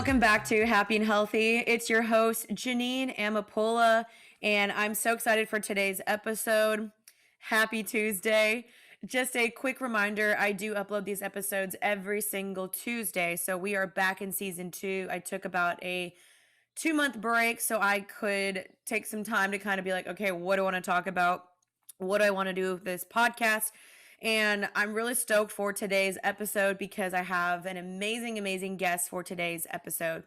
welcome back to Happy and Healthy. It's your host, Janine Amapola, and I'm so excited for today's episode. Happy Tuesday. Just a quick reminder, I do upload these episodes every single Tuesday, so we are back in season 2. I took about a 2-month break so I could take some time to kind of be like, okay, what do I want to talk about? What do I want to do with this podcast? And I'm really stoked for today's episode because I have an amazing guest for today's episode.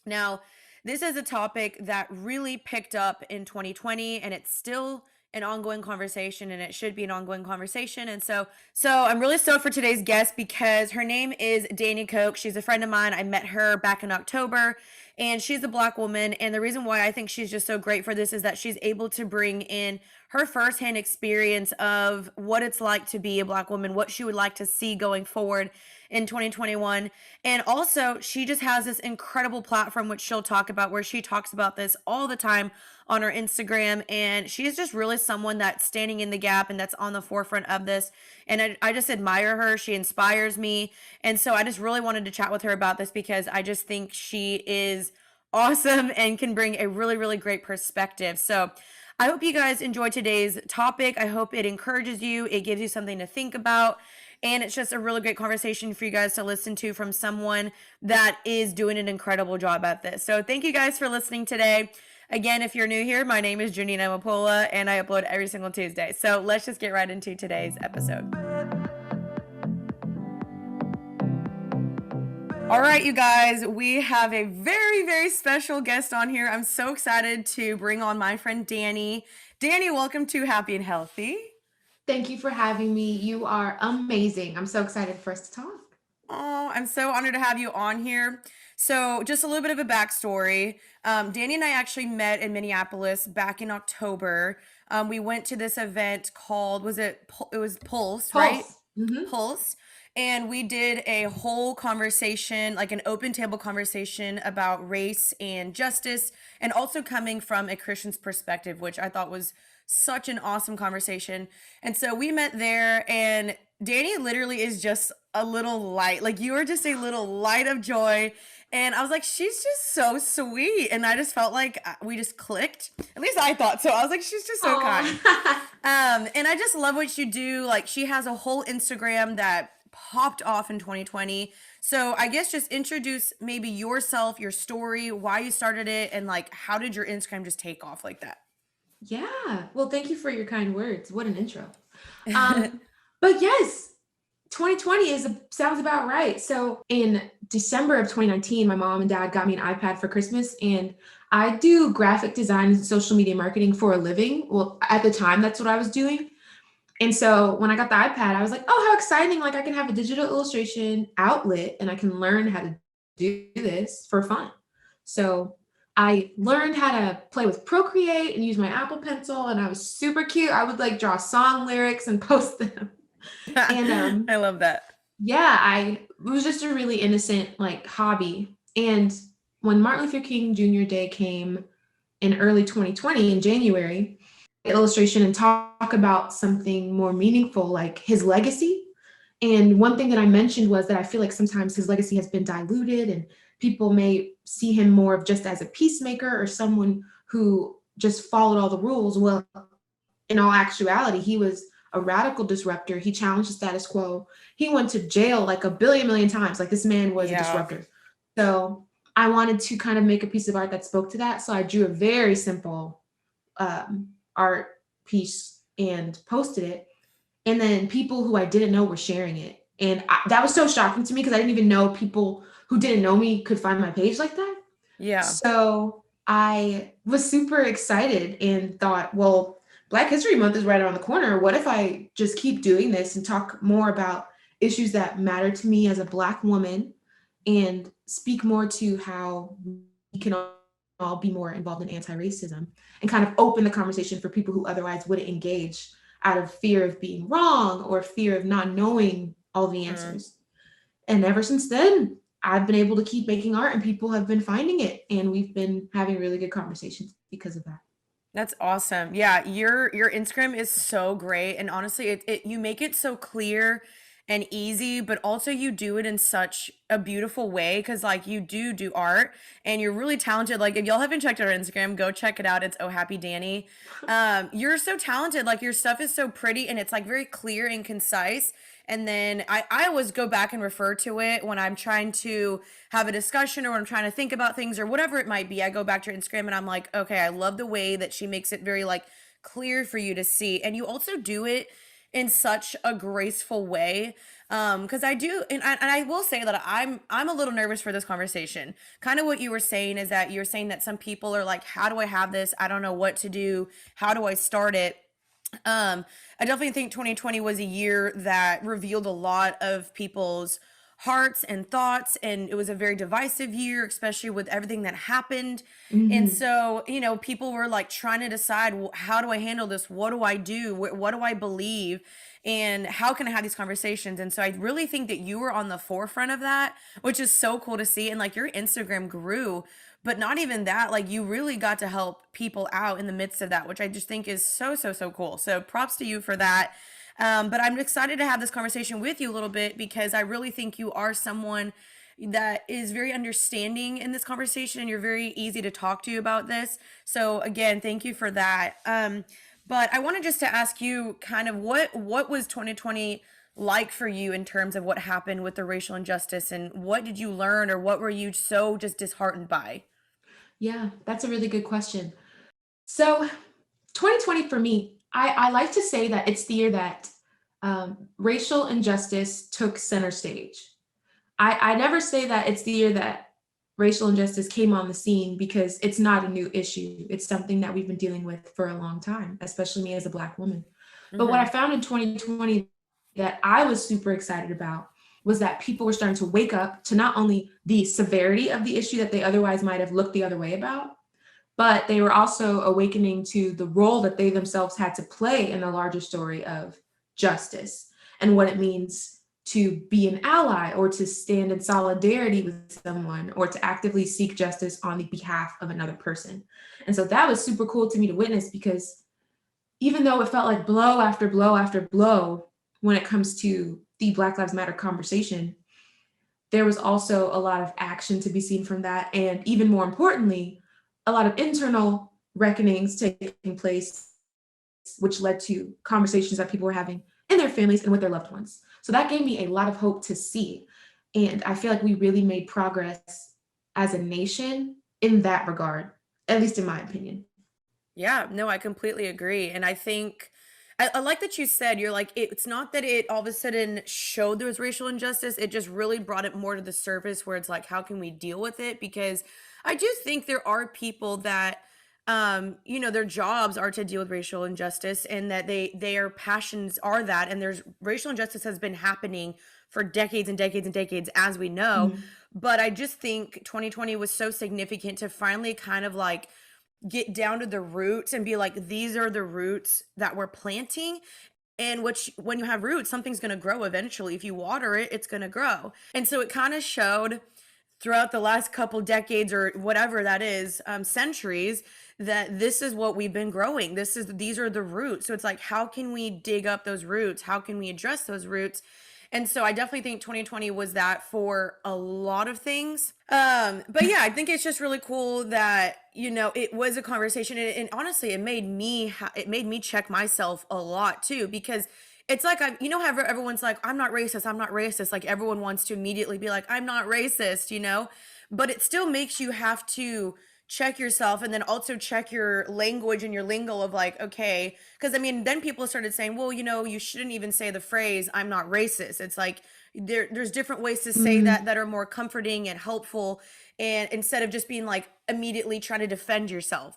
Now, this is a topic that really picked up in 2020 and it's still an ongoing conversation and it should be an ongoing conversation. And so I'm really stoked for today's guest because her name is Danielle Coke. She's a friend of mine. I met her back in October and she's a Black woman. And the reason why I think she's just so great for this is that she's able to bring in her firsthand experience of what it's like to be a Black woman, what she would like to see going forward in 2021. And also, she just has this incredible platform, which she'll talk about, where she talks about this all the time on her Instagram. And she's just really someone that's standing in the gap and that's on the forefront of this. And I just admire her. She inspires me. And so I just really wanted to chat with her about this because I just think she is awesome and can bring a really great perspective. So I hope you guys enjoy today's topic. I hope it encourages you. It gives you something to think about. And it's just a really great conversation for you guys to listen to from someone that is doing an incredible job at this. So thank you guys for listening today. Again, if you're new here, my name is Janine Amapola and I upload every single Tuesday. So let's just get right into today's episode. All right, you guys, we have a very special guest on here. I'm so excited to bring on my friend Dani. Dani, welcome to Happy and Healthy. Thank you for having me. You are amazing. I'm so excited for us to talk. Oh, I'm so honored to have you on here. So just a little bit of a backstory. Dani and I actually met in Minneapolis back in October. We went to this event called, it was Pulse, right? Mm-hmm. Pulse. And we did a whole conversation, like an open table conversation about race and justice, and also coming from a Christian's perspective, which I thought was such an awesome conversation. And so we met there, and Dani literally is just a little light. Like, you are just a little light of joy. And I was like, she's just so sweet. And I just felt like we just clicked. At least I thought so. I was like, she's just so kind. And I just love what you do. Like, she has a whole Instagram that popped off in 2020. So I guess just introduce maybe yourself, your story, why you started it, and like, how did your Instagram just take off like that? Yeah. Well, thank you for your kind words. What an intro. But yes, 2020 sounds about right. So in December of 2019, my mom and dad got me an iPad for Christmas, and I do graphic design and social media marketing for a living. Well, at the time, that's what I was doing. And so when I got the iPad, I was like, oh, how exciting. Like, I can have a digital illustration outlet and I can learn how to do this for fun. So I learned how to play with Procreate and use my Apple Pencil, and I was super cute. I would like draw song lyrics and post them. And I love that. Yeah, it was just a really innocent like hobby. And when Martin Luther King Jr. Day came in early 2020 in January, illustration and talk about something more meaningful like his legacy. And one thing that I mentioned was that I feel like sometimes his legacy has been diluted and people may see him more of just as a peacemaker or someone who just followed all the rules. Well, in all actuality, he was a radical disruptor. He challenged the status quo. He went to jail like a million times. Like, this man was a disruptor. So I wanted to kind of make a piece of art that spoke to that. So I drew a very simple art piece and posted it. And then people who I didn't know were sharing it. And that was so shocking to me because I didn't even know people who didn't know me could find my page like that. Yeah. So I was super excited and thought, well, Black History Month is right around the corner. What if I just keep doing this and talk more about issues that matter to me as a Black woman and speak more to how we can all be more involved in anti-racism and kind of open the conversation for people who otherwise wouldn't engage out of fear of being wrong or fear of not knowing all the answers. And ever since then, I've been able to keep making art and people have been finding it. And we've been having really good conversations because of that. That's awesome. Yeah, your Instagram is so great. And honestly, you make it so clear and easy, but also you do it in such a beautiful way because like you do art and you're really talented. Like if y'all haven't checked out our Instagram, go check it out. It's Oh Happy Dani. You're so talented. Like your stuff is so pretty and it's like very clear and concise. And then I always go back and refer to it when I'm trying to have a discussion or when I'm trying to think about things or whatever it might be. I go back to her Instagram and I'm like, okay, I love the way that she makes it very like clear for you to see. And you also do it in such a graceful way. Because I do, and I will say that I'm a little nervous for this conversation. Kind of what you were saying is that you're saying that some people are like, how do I have this? I don't know what to do. How do I start it? I definitely think 2020 was a year that revealed a lot of people's hearts and thoughts, and it was a very divisive year, especially with everything that happened. And Hmm. so, people were like trying to decide, well, how do I handle this? What do I do? What do I believe? And how can I have these conversations? And so, I really think that you were on the forefront of that, which is so cool to see. And like your Instagram grew, but not even that, like you really got to help people out in the midst of that, which I just think is so cool. So props to you for that. But I'm excited to have this conversation with you a little bit because I really think you are someone that is very understanding in this conversation and you're very easy to talk to about this. So again, thank you for that. But I wanted just to ask you kind of what was 2020 like for you in terms of what happened with the racial injustice and what did you learn or what were you so just disheartened by? Yeah, that's a really good question. So 2020 for me, I like to say that it's the year that racial injustice took center stage. I never say that it's the year that racial injustice came on the scene because it's not a new issue. It's something that we've been dealing with for a long time, especially me as a Black woman. But what I Mhm. found in 2020 that I was super excited about was that people were starting to wake up to not only the severity of the issue that they otherwise might have looked the other way about, but they were also awakening to the role that they themselves had to play in the larger story of justice and what it means to be an ally or to stand in solidarity with someone or to actively seek justice on the behalf of another person. And so that was super cool to me to witness because even though it felt like blow after blow after blow when it comes to the Black Lives Matter conversation, there was also a lot of action to be seen from that. And even more importantly, a lot of internal reckonings taking place, which led to conversations that people were having in their families and with their loved ones. So that gave me a lot of hope to see. And I feel like we really made progress as a nation in that regard, at least in my opinion. Yeah, no, I completely agree. And I think I like that you said you're like, it's not that it all of a sudden showed there was racial injustice. It just really brought it more to the surface where it's like, how can we deal with it? Because I do think there are people that their jobs are to deal with racial injustice and that their passions are that. And there's racial injustice has been happening for decades and decades and decades, as we know. Mhm. But I just think 2020 was so significant to finally kind of like get down to the roots and be like, these are the roots that we're planting. And which, when you have roots, something's going to grow eventually. If you water it, it's going to grow. And so it kind of showed throughout the last couple decades or whatever that is, centuries, that this is what we've been growing. These are the roots. So it's like, how can we dig up those roots? How can we address those roots? And so I definitely think 2020 was that for a lot of things. But yeah, I think it's just really cool that, it was a conversation and honestly, it made me check myself a lot too, because it's like, how everyone's like, I'm not racist. I'm not racist. Like everyone wants to immediately be like, I'm not racist. But it still makes you have to check yourself and then also check your language and your lingo of like, okay, because I mean, then people started saying, well, you shouldn't even say the phrase, I'm not racist. It's like, there's different ways to say Mm, that are more comforting and helpful and instead of just being like immediately trying to defend yourself.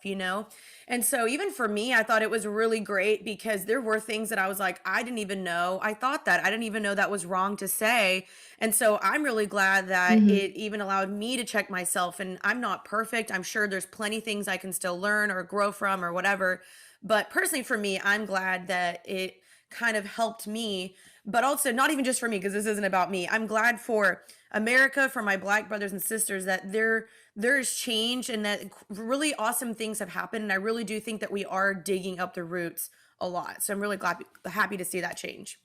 And so even for me, I thought it was really great because there were things that I was like, I didn't even know I thought that. I didn't even know that was wrong to say. And so I'm really glad that mhm, it even allowed me to check myself. And I'm not perfect. I'm sure there's plenty things I can still learn or grow from or whatever. But personally, for me, I'm glad that it kind of helped me, but also not even just for me, because this isn't about me. I'm glad for America, for my Black brothers and sisters, that there is change and that really awesome things have happened. And I really do think that we are digging up the roots a lot. So I'm really happy to see that change.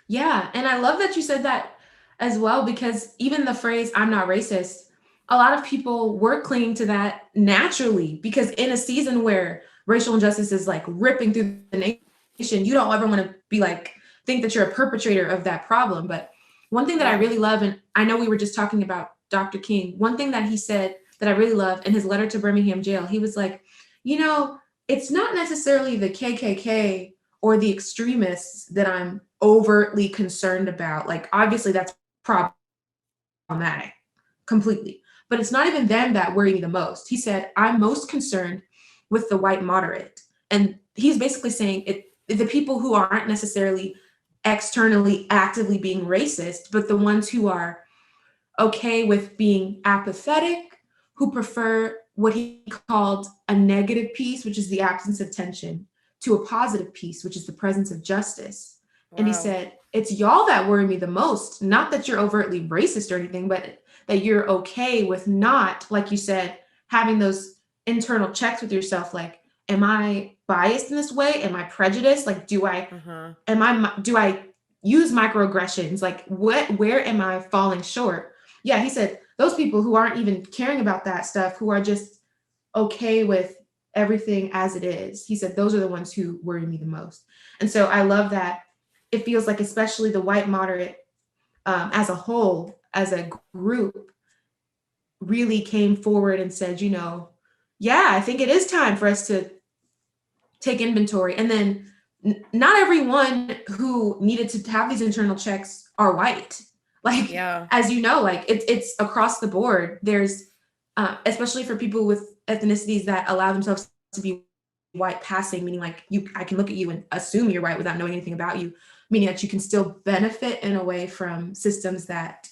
Yeah, and I love that you said that as well, because even the phrase "I'm not racist," a lot of people were clinging to that naturally, because in a season where racial injustice is like ripping through the nation, you don't ever want to be like think that you're a perpetrator of that problem. But one thing that I Yeah. really love, and I know we were just talking about Dr. King, one thing that he said that I really love in his letter to Birmingham jail, he was like, you know, it's not necessarily the KKK or the extremists that I'm overtly concerned about. Like, obviously, that's problematic completely, but it's not even them that worry me the most. He said, I'm most concerned with the white moderate. And he's basically saying the people who aren't necessarily externally actively being racist, but the ones who are okay with being apathetic, who prefer what he called a negative peace, which is the absence of tension, to a positive peace, which is the presence of justice. And he Wow. said, it's y'all that worry me the most. Not that you're overtly racist or anything, but that you're okay with not, like you said, having those internal checks with yourself. Like, am I biased in this way? Am I prejudiced? Like, Uh-huh. do I use microaggressions? Like, where am I falling short? Yeah, he said those people who aren't even caring about that stuff, who are just okay with everything as it is, he said those are the ones who worry me the most. And so I love that it feels like, especially the white moderate, as a whole, as a group, really came forward and said, yeah, I think it is time for us to take inventory. And then not everyone who needed to have these internal checks are white. Like, Yeah. as you know, like it's across the board. There's especially for people with ethnicities that allow themselves to be white passing, meaning like I can look at you and assume you're white without knowing anything about you, meaning that you can still benefit in a way from systems that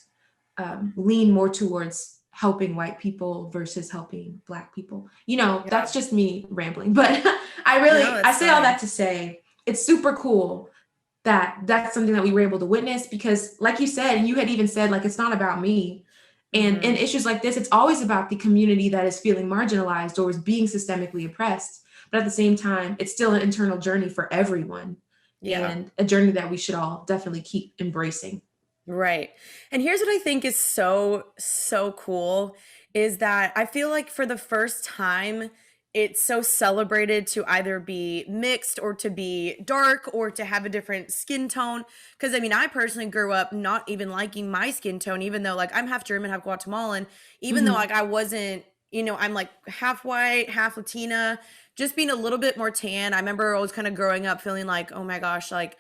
lean more towards helping white people versus helping black people. Yeah. That's just me rambling, but No, I that's say all fine. that to say it's super cool that that's something that we were able to witness, because like you said, and you had even said, like, it's not about me. And in Mm-hmm. issues like this, it's always about the community that is feeling marginalized or is being systemically oppressed. But at the same time, it's still an internal journey for everyone, Yeah. and a journey that we should all definitely keep embracing. Right. And here's what I think is so, so cool is that I feel like for the first time, it's so celebrated to either be mixed or to be dark or to have a different skin tone. Cause I mean, I personally grew up not even liking my skin tone, even though like I'm half German, half Guatemalan, even though Mhm. like I wasn't, I'm like half white, half Latina, just being a little bit more tan. I remember always kind of growing up feeling like, oh my gosh, like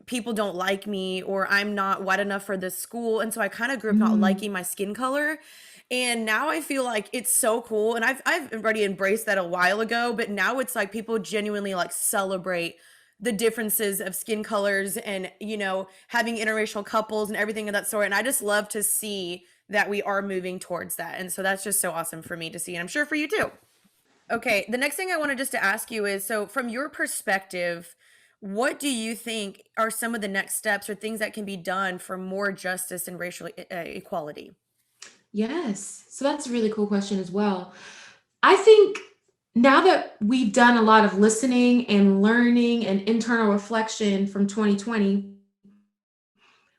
people don't like me or I'm not white enough for this school. And so I kind of grew up not Mm. liking my skin color. And now I feel like it's so cool. And I've already embraced that a while ago, but now it's like people genuinely like celebrate the differences of skin colors and, having interracial couples and everything of that sort. And I just love to see that we are moving towards that. And so that's just so awesome for me to see. And I'm sure for you too. Okay, the next thing I wanted just to ask you is so, from your perspective, what do you think are some of the next steps or things that can be done for more justice and racial equality? Yes. So that's a really cool question as well. I think now that we've done a lot of listening and learning and internal reflection from 2020,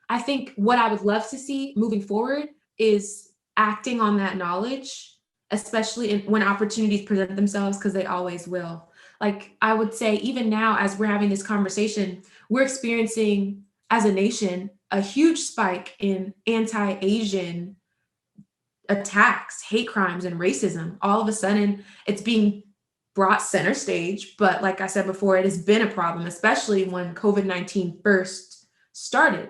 I think what I would love to see moving forward is acting on that knowledge, especially when opportunities present themselves, because they always will. Like, I would say, even now, as we're having this conversation, we're experiencing as a nation a huge spike in anti Asian attacks, hate crimes, and racism. All of a sudden, it's being brought center stage. But like I said before, it has been a problem, especially when COVID-19 first started.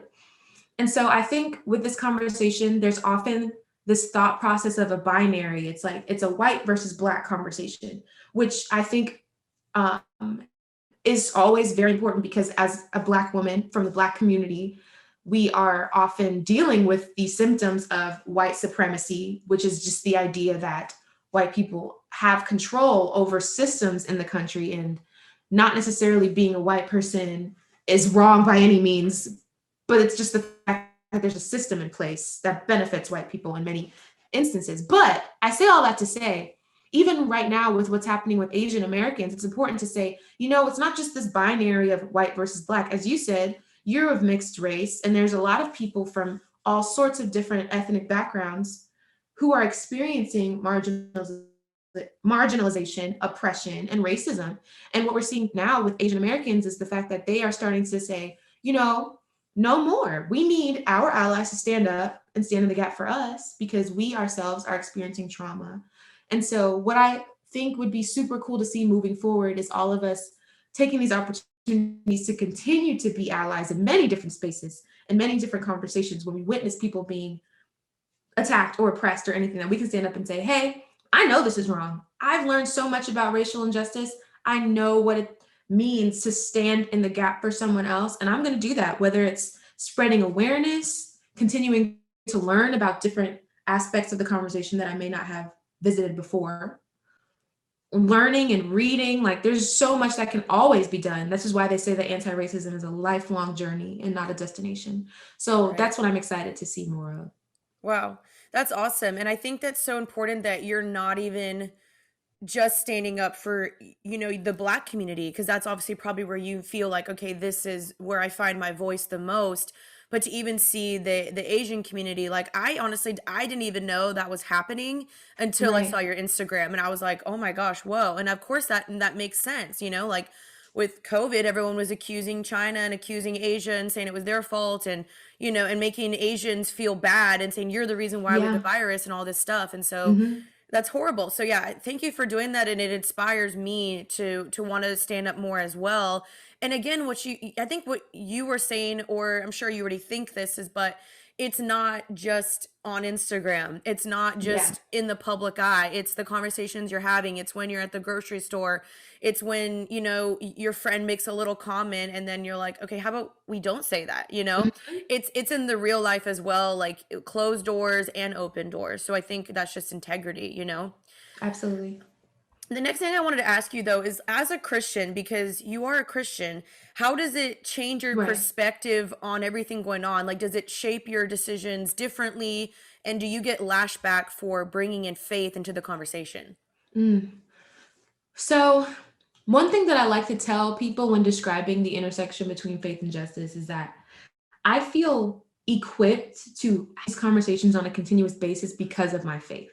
And so I think with this conversation, there's often this thought process of a binary. It's like it's a white versus black conversation, which I think um, is always very important, because as a black woman from the black community, we are often dealing with the symptoms of white supremacy, which is just the idea that white people have control over systems in the country, and not necessarily being a white person is wrong by any means, but it's just the fact that there's a system in place that benefits white people in many instances. But I say all that to say, even right now with what's happening with Asian Americans, it's important to say, it's not just this binary of white versus black. As you said, you're of mixed race, and there's a lot of people from all sorts of different ethnic backgrounds who are experiencing marginalization, oppression, and racism. And what we're seeing now with Asian Americans is the fact that they are starting to say, no more. We need our allies to stand up and stand in the gap for us because we ourselves are experiencing trauma. And so, what I think would be super cool to see moving forward is all of us taking these opportunities to continue to be allies in many different spaces and many different conversations when we witness people being attacked or oppressed or anything, that we can stand up and say, hey, I know this is wrong. I've learned so much about racial injustice. I know what it means to stand in the gap for someone else. And I'm going to do that, whether it's spreading awareness, continuing to learn about different aspects of the conversation that I may not have visited before, learning and reading. Like, there's so much that can always be done. This is why they say that anti-racism is a lifelong journey and not a destination. So Right. that's what I'm excited to see more of. Wow. That's awesome. And I think that's so important that you're not even just standing up for the black community, because that's obviously probably where you feel like, okay, this is where I find my voice the most. But to even see the Asian community, like, I honestly, I didn't even know that was happening until I saw Right. your Instagram, and I was like, oh my gosh, whoa. And of course that makes sense, like with COVID, everyone was accusing China and accusing Asia and saying it was their fault, and and making Asians feel bad and saying you're the reason why we have the Yeah. virus and all this stuff. And so Hmm. that's horrible. So yeah, thank you for doing that, and it inspires me to want to stand up more as well. And again, I think what you were saying, or I'm sure you already think this is, but it's not just on Instagram. It's not Yeah. just in the public eye. It's the conversations you're having. It's when you're at the grocery store. It's when, your friend makes a little comment and then you're like, "Okay, how about we don't say that?" Mhm. It's in the real life as well, like closed doors and open doors. So I think that's just integrity. Absolutely. The next thing I wanted to ask you though is, as a Christian, because you are a Christian, how does it change your Right. perspective on everything going on? Like, does it shape your decisions differently? And do you get lashback for bringing in faith into the conversation? Mm. So, one thing that I like to tell people when describing the intersection between faith and justice is that I feel equipped to have these conversations on a continuous basis because of my faith.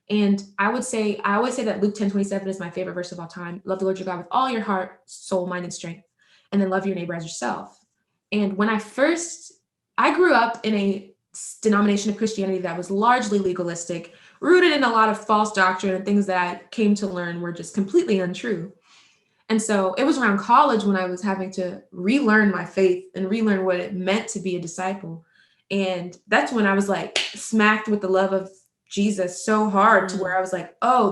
And I always say that Luke 10:27 is my favorite verse of all time. Love the Lord your God with all your heart, soul, mind, and strength, and then love your neighbor as yourself. And I grew up in a denomination of Christianity that was largely legalistic, rooted in a lot of false doctrine and things that I came to learn were just completely untrue. And so it was around college when I was having to relearn my faith and relearn what it meant to be a disciple. And that's when I was like smacked with the love of Jesus so hard to where Mm, I was like, oh,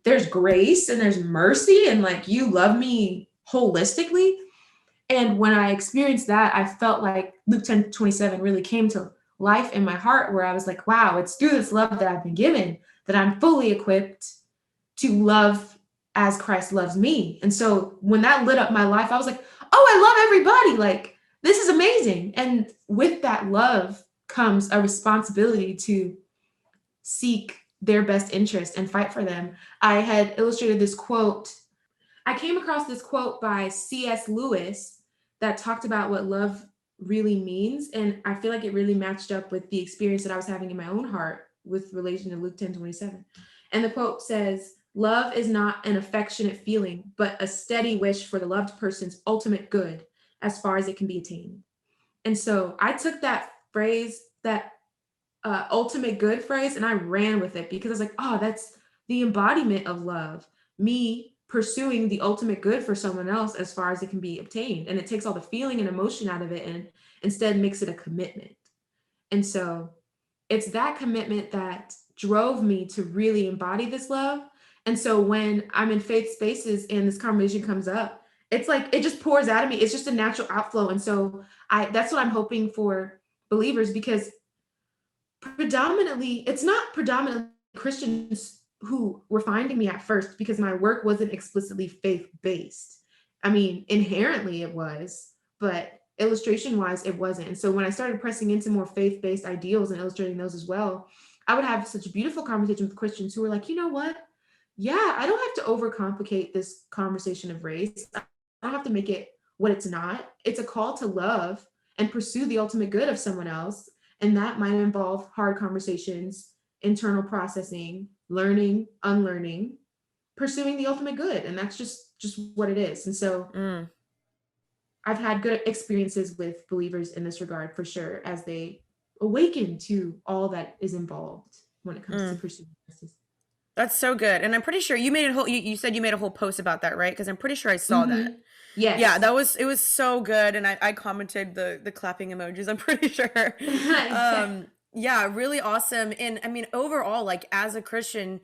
there's grace and there's mercy, and like you love me holistically. And when I experienced that, I felt like Luke 10:27 really came to life in my heart, where I was like, wow, it's through this love that I've been given that I'm fully equipped to love as Christ loves me. And so when that lit up my life, I was like, oh, I love everybody. Like, this is amazing. And with that love comes a responsibility to seek their best interest and fight for them. I had illustrated this quote. I came across this quote by C.S. Lewis that talked about what love really means. And I feel like it really matched up with the experience that I was having in my own heart with relation to Luke 10:27. And the quote says, love is not an affectionate feeling, but a steady wish for the loved person's ultimate good as far as it can be attained. And so I took that phrase, that ultimate good phrase, and I ran with it because I was like, oh, that's the embodiment of love. Me pursuing the ultimate good for someone else as far as it can be obtained. And it takes all the feeling and emotion out of it and instead makes it a commitment. And so it's that commitment that drove me to really embody this love. And so when I'm in faith spaces and this conversation comes up, it's like it just pours out of me. It's just a natural outflow. And so I that's what I'm hoping for believers, because it's not predominantly Christians who were finding me at first, because my work wasn't explicitly faith based. I mean, inherently it was, but illustration wise, it wasn't. And so when I started pressing into more faith based ideals and illustrating those as well, I would have such a beautiful conversation with Christians who were like, you know what? Yeah, I don't have to overcomplicate this conversation of race. I don't have to make it what it's not. It's a call to love and pursue the ultimate good of someone else. And that might involve hard conversations, internal processing, learning, unlearning, pursuing the ultimate good. And that's just what it is. And so Mm. I've had good experiences with believers in this regard for sure, as they awaken to all that is involved when it comes to Mm. pursuing justice. That's so good. And I'm pretty sure you made a whole you said you made a whole post about that, right? Because I'm pretty sure I saw that. Mm-hmm. Yeah, Yes. that was it was so good. And I commented the clapping emojis, I'm pretty sure. Yeah. Yeah, really awesome. And I mean, overall, like as a Christian,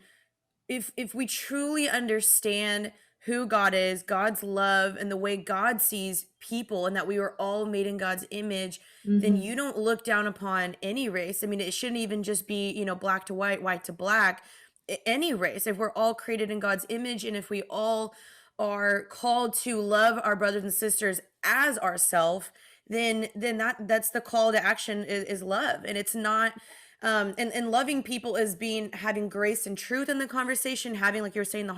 if we truly understand who God is, God's love, and the way God sees people, and that we were all made in God's image, then Mm-hmm. you don't look down upon any race. I mean, it shouldn't even just be, black to white, white to black, any race. If we're all created in God's image, and if we all are called to love our brothers and sisters as ourself, then that's the call to action is love. And it's not and loving people is being having grace and truth in the conversation, having, like you're saying, the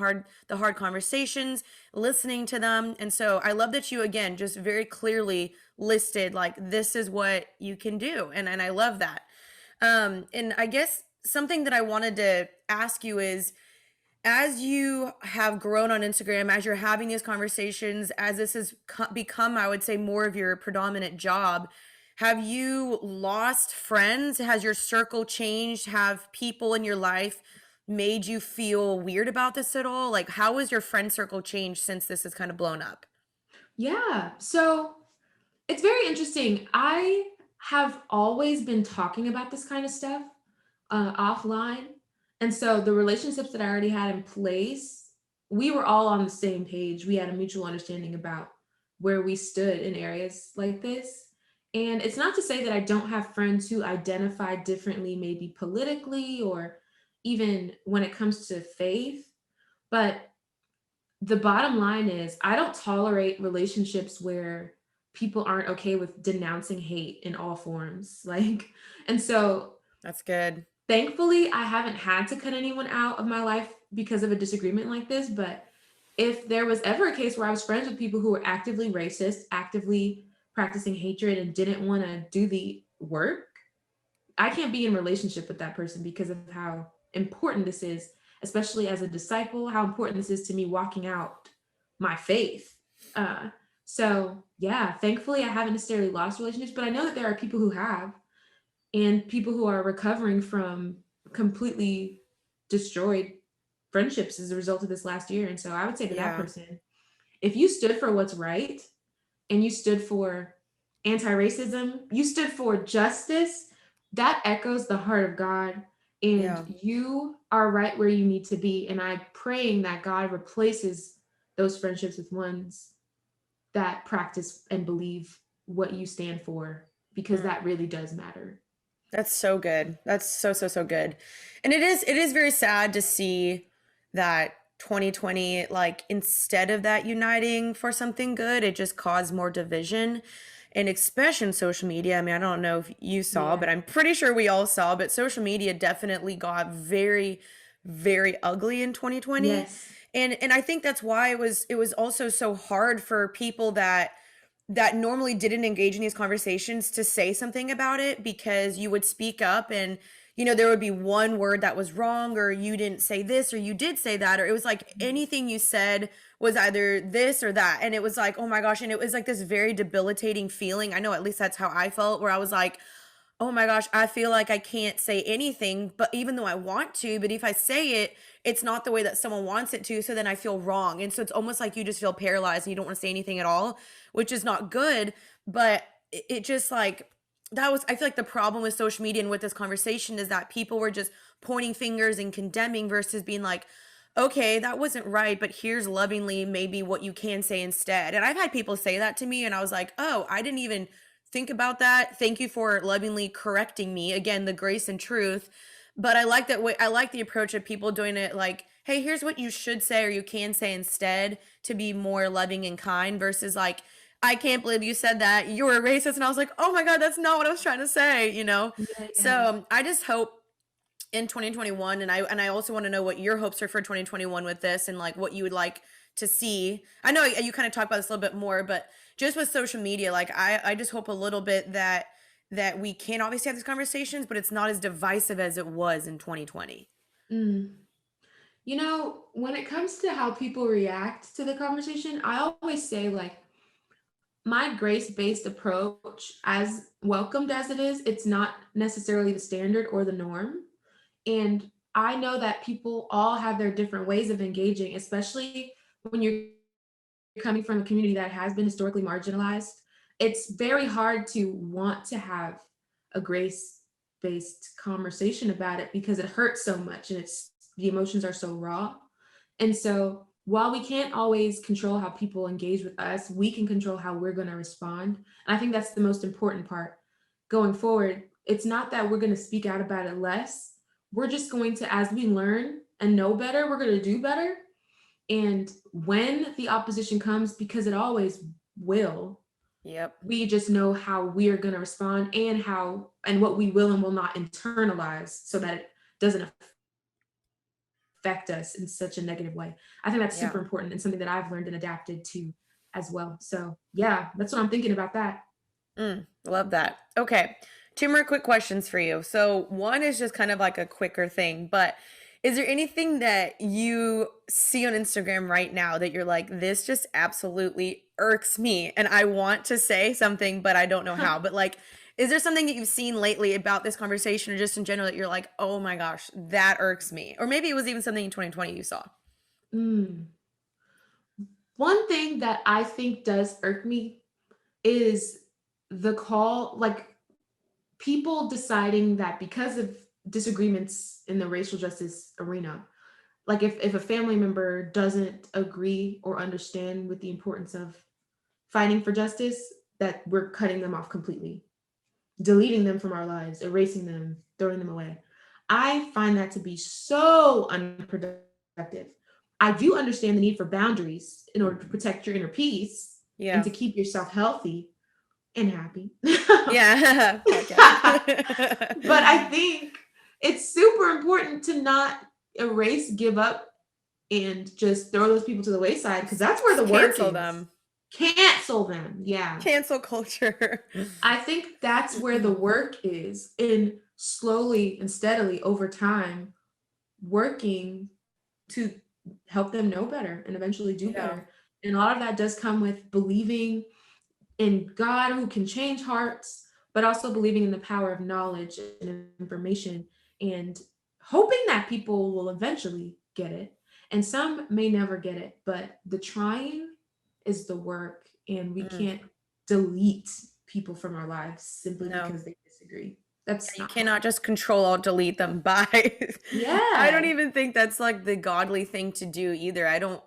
hard conversations, listening to them. And so I love that you again just very clearly listed like this is what you can do. And I love that. And I guess something that I wanted to ask you is, as you have grown on Instagram, as you're having these conversations, as this has become, I would say, more of your predominant job, have you lost friends? Has your circle changed? Have people in your life made you feel weird about this at all? Like, how has your friend circle changed since this has kind of blown up? Yeah. So it's very interesting. I have always been talking about this kind of stuff offline. And so the relationships that I already had in place, we were all on the same page. We had a mutual understanding about where we stood in areas like this. And it's not to say that I don't have friends who identify differently, maybe politically or even when it comes to faith. But the bottom line is, I don't tolerate relationships where people aren't okay with denouncing hate in all forms. Like, and so That's good. thankfully, I haven't had to cut anyone out of my life because of a disagreement like this. But if there was ever a case where I was friends with people who were actively racist, actively practicing hatred, and didn't want to do the work, I can't be in relationship with that person because of how important this is, especially as a disciple, how important this is to me walking out my faith. Uh, so yeah, thankfully I haven't necessarily lost relationships, but I know that there are people who have, and people who are recovering from completely destroyed friendships as a result of this last year. And so I would say to that Yeah. person, if you stood for what's right and you stood for anti-racism, you stood for justice, that echoes the heart of God, and Yeah. you are right where you need to be. And I'm praying that God replaces those friendships with ones that practice and believe what you stand for, because Mm. that really does matter. That's so good. That's so, so, so good. And it is very sad to see that 2020, like instead of that uniting for something good, it just caused more division. And especially in social media. I mean, I don't know if you saw, Yeah. but I'm pretty sure we all saw, but social media definitely got very, very ugly in 2020. Yes. And I think that's why it was also so hard for people that normally didn't engage in these conversations to say something about it, because you would speak up and there would be one word that was wrong, or you didn't say this or you did say that, or it was like anything you said was either this or that, and it was like, oh my gosh. And it was like this very debilitating feeling. I know, at least that's how I felt, where I was like, oh my gosh, I feel like I can't say anything, but even though I want to, but if I say it, it's not the way that someone wants it to. So then I feel wrong. And so it's almost like you just feel paralyzed and you don't want to say anything at all, which is not good. But it just like, I feel like the problem with social media and with this conversation is that people were just pointing fingers and condemning versus being like, okay, that wasn't right, but here's lovingly maybe what you can say instead. And I've had people say that to me, and I was like, oh, I didn't even think about that. Thank you for lovingly correcting me. Again, the grace and truth. But I like that way. I like the approach of people doing it like, hey, here's what you should say or you can say instead, to be more loving and kind, versus like, I can't believe you said that. You're a racist. And I was like, oh my God, that's not what I was trying to say. Yeah, yeah. So I just hope in 2021, and I also want to know what your hopes are for 2021 with this, and like what you would like to see. I know you kind of talk about this a little bit more, but just with social media, like I just hope a little bit that we can obviously have these conversations, but it's not as divisive as it was in 2020. Mm. You know, when it comes to how people react to the conversation, I always say, like, my grace-based approach, as welcomed as it is, it's not necessarily the standard or the norm. And I know that people all have their different ways of engaging, especially when you're coming from a community that has been historically marginalized. It's very hard to want to have a grace-based conversation about it because it hurts so much and it's the emotions are so raw. And so while we can't always control how people engage with us, we can control how we're going to respond. And I think that's the most important part going forward. It's not that we're going to speak out about it less. We're just going to, as we learn and know better, we're going to do better. And when the opposition comes, because it always will, Yep. we just know how we're going to respond and how and what we will and will not internalize so that it doesn't affect us in such a negative way. I think that's Yeah. super important and something that I've learned and adapted to as well. So yeah, that's what I'm thinking about that. Love that. Okay. Two more quick questions for you. So, one is just kind of like a quicker thing, but is there anything that you see on Instagram right now that you're like, this just absolutely irks me? And I want to say something, but I don't know how. But like, is there something that you've seen lately about this conversation or just in general that you're like, oh my gosh, that irks me? Or maybe it was even something in 2020 you saw. Mm. One thing that I think does irk me is the call, like people deciding that because of disagreements in the racial justice arena, like if a family member doesn't agree or understand with the importance of fighting for justice, that we're cutting them off completely, deleting them from our lives, erasing them, throwing them away. I find that to be so unproductive. I do understand the need for boundaries in order to protect your inner peace and Yeah. to keep yourself healthy and happy. Yeah. But I Podcast. think it's super important to not erase, give up, and just throw those people to the wayside because that's where the Just work cancel is. them. Cancel them. Yeah. Cancel culture. I think that's where the work is in slowly and steadily over time working to help them know better and eventually do Yeah. better. And a lot of that does come with believing in God who can change hearts, but also believing in the power of knowledge and information and hoping that people will eventually get it. And some may never get it, but the trying is the work, and we Mm, can't delete people from our lives simply no. because they disagree. Yeah, That's you not cannot healthy. just control alt delete them. Bye. I don't Yeah. even think that's like the godly thing to do either. I don't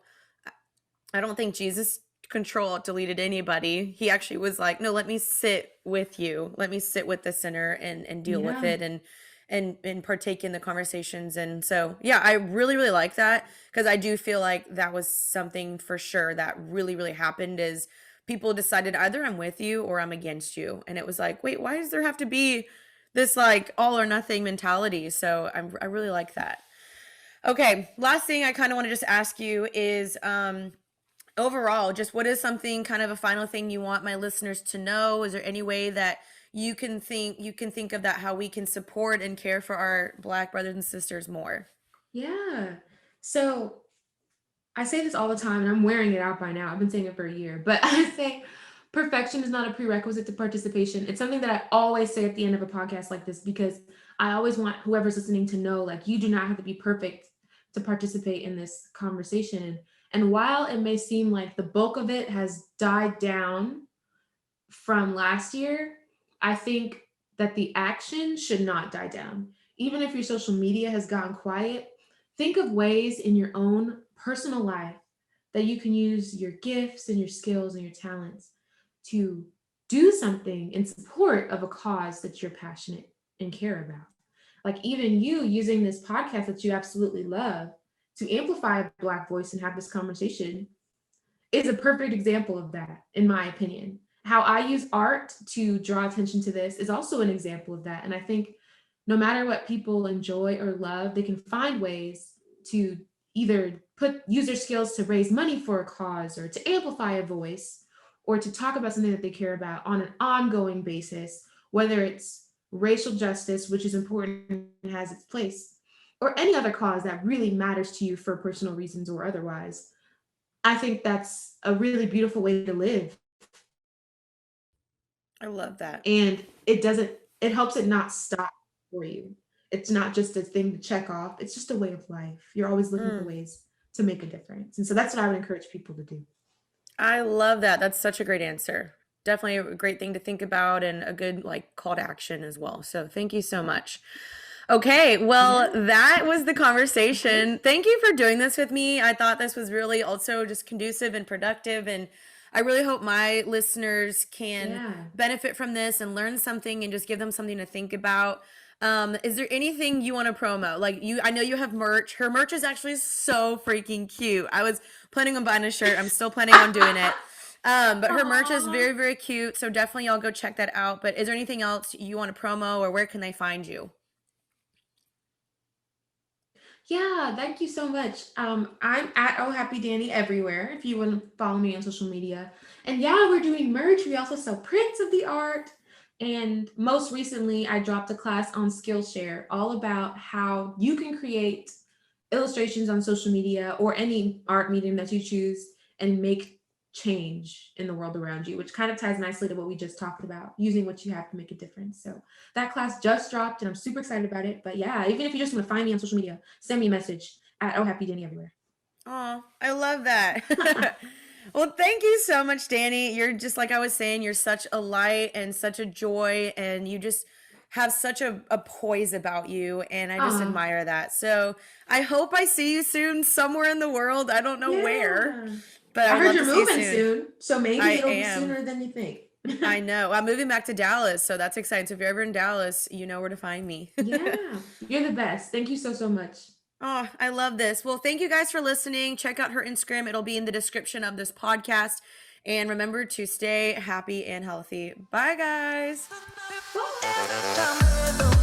think Jesus control alt deleted anybody. He actually was like, "No, let me sit with you. Let me sit with the sinner and deal with Yeah. it and partake in the conversations." And so, yeah, I really really like that because I do feel like that was something for sure that really happened is people decided either I'm with you or I'm against you. And it was like, "Wait, why does there have to be this like all or nothing mentality?" So, I really like that. Okay, last thing I kind of want to just ask you is overall, just what is something kind of a final thing you want my listeners to know? Is there any way that you can think of that how we can support and care for our black brothers and sisters more? Yeah. So I say this all the time and I'm wearing it out by now. I've been saying it for a year, but I say perfection is not a prerequisite to participation. It's something that I always say at the end of a podcast like this because I always want whoever's listening to know like you do not have to be perfect to participate in this conversation. And while it may seem like the bulk of it has died down from last year, I think that the action should not die down. Even if your social media has gone quiet, think of ways in your own personal life that you can use your gifts and your skills and your talents to do something in support of a cause that you're passionate and care about. Like even you using this podcast that you absolutely love to amplify a Black voice and have this conversation is a perfect example of that, in my opinion. How I use art to draw attention to this is also an example of that. And I think no matter what people enjoy or love, they can find ways to either use their skills to raise money for a cause or to amplify a voice or to talk about something that they care about on an ongoing basis, whether it's racial justice, which is important and has its place, or any other cause that really matters to you for personal reasons or otherwise. I think that's a really beautiful way to live. I love that. And it helps it not stop for you. It's not just a thing to check off, it's just a way of life. You're always looking for ways to make a difference. And so that's what I would encourage people to do. I love that. That's such a great answer. Definitely a great thing to think about and a good like call to action as well. So thank you so much. Okay, well, that was the conversation. Thank you for doing this with me. I thought this was really also just conducive and productive, and I really hope my listeners can benefit from this and learn something and just give them something to think about. Is there anything you want to promo? Like I know you have merch. Her merch is actually so freaking cute. I was planning on buying a shirt. I'm still planning on doing it. But her merch is very, very cute. So definitely y'all go check that out. But is there anything else you want to promo, or where can they find you? Yeah, thank you so much. I'm at Oh Happy Dani everywhere if you want to follow me on social media. And yeah, we're doing merch. We also sell prints of the art. And most recently, I dropped a class on Skillshare all about how you can create illustrations on social media or any art medium that you choose and make change in the world around you, which kind of ties nicely to what we just talked about, using what you have to make a difference. So that class just dropped and I'm super excited about it. But yeah, even if you just want to find me on social media, send me a message at Oh Happy Dani everywhere. Oh, I love that. Well, thank you so much, Dani. You're just like I was saying, you're such a light and such a joy, and you just have such a poise about you, and I just admire that. So I hope I see you soon somewhere in the world. I don't know where, but I I heard love you're to see you moving soon. soon, so maybe it'll be sooner than you think. I know. I'm moving back to Dallas, so that's exciting. So if you're ever in Dallas, you know where to find me. Yeah, you're the best. Thank you so much. Oh, I love this. Well, thank you guys for listening. Check out her Instagram. It'll be in the description of this podcast. And remember to stay happy and healthy. Bye, guys. Bye.